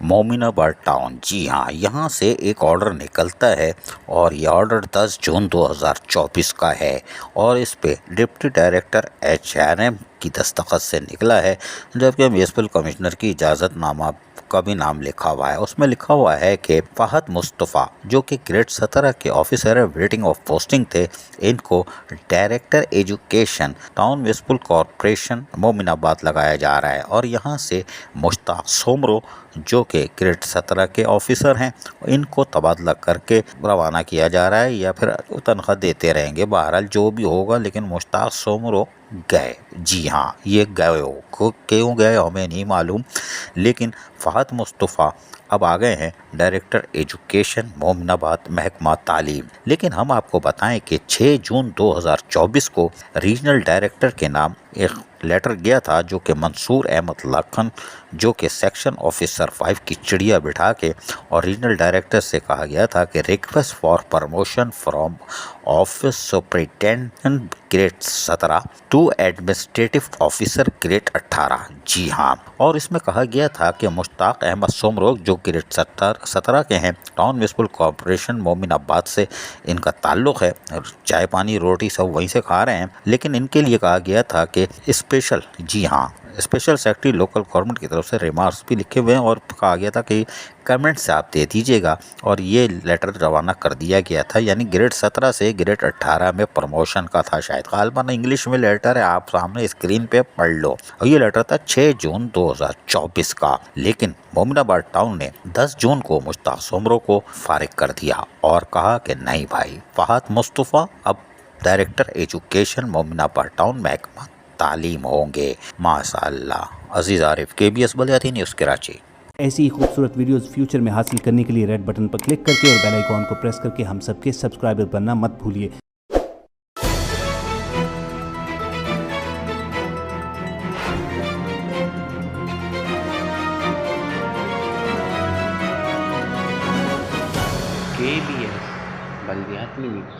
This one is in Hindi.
मोमिनाबाद टाउन। जी हाँ, यहाँ से एक ऑर्डर निकलता है और ये ऑर्डर 10 जून 2024 का है और इस पे डिप्टी डायरेक्टर HRM की दस्तखत से निकला है, जबकि म्युनिसिपल कमिश्नर की इजाज़तनामा का भी नाम लिखा हुआ है। उसमें लिखा हुआ है कि फ़हद मुस्तफ़ा जो कि ग्रेड 17 के ऑफिसर वेटिंग ऑफ पोस्टिंग थे, इनको director education town municipal corporation Mominabad लगाया जा रहा है और यहाँ से मुश्ताक सोमरो जो कि ग्रेड 17 के ऑफिसर हैं, इनको तबादला करके रवाना किया जा रहा है या फिर तनख्वाह देते रहेंगे। बहरहाल जो भी होगा, लेकिन मुश्ताक सोमरो गए। जी हाँ, ये गए हो, क्यों गए हमें नहीं मालूम, लेकिन फ़हद मुस्तफ़ा अब आ गए हैं डायरेक्टर एजुकेशन मोमिनाबाद महकमा तालीम। लेकिन हम आपको बताएं कि 6 जून 2024 को रीजनल डायरेक्टर के नाम एक लेटर गया था, जो कि मंसूर अहमद लखन जो कि सेक्शन ऑफिसर 5 की चिड़िया बिठा के और रीजनल डायरेक्टर से कहा गया था कि request for promotion from office superintendent grade 17 to administrative officer grade 18। जी हाँ, और इसमें कहा गया था कि मुश्ताक अहमद सोमरो जो ग्रेड 17 के हैं, टाउन म्युनिसिपल कॉरपोरेशन मोमिनाबाद से इनका ताल्लुक़ है, चाय पानी रोटी सब वहीं से खा रहे हैं, लेकिन इनके लिए कहा गया था कि स्पेशल, जी हाँ, स्पेशल सेक्रेटरी लोकल गवर्नमेंट की तरफ से रिमार्क्स भी लिखे हुए हैं और कहा गया था कि कमेंट से आप दे दीजिएगा, और ये लेटर रवाना कर दिया गया था। यानी ग्रेड 17 से ग्रेड 18 में प्रमोशन का था शायद, गालबन इंग्लिश में लेटर है, आप सामने स्क्रीन पे पढ़ लो। और ये लेटर था 6 जून 2024 का, लेकिन मोमिनाबाद टाउन ने 10 जून को मुश्ताक सोमरो को फारिग कर दिया और कहा कि नहीं भाई, फ़हद मुस्तफ़ा अब डायरेक्टर एजुकेशन मोमिनाबाद टाउन महकमा तालीम होंगे। माशाअल्लाह। अजीज़ आरिफ, KBS बलियाती न्यूज़ कराची। ऐसी ही खूबसूरत वीडियोस फ्यूचर में हासिल करने के लिए रेड बटन पर क्लिक करके और बेल आइकॉन को प्रेस करके हम सबके सब्सक्राइबर बनना मत भूलिए। KBS बलियाती न्यूज़।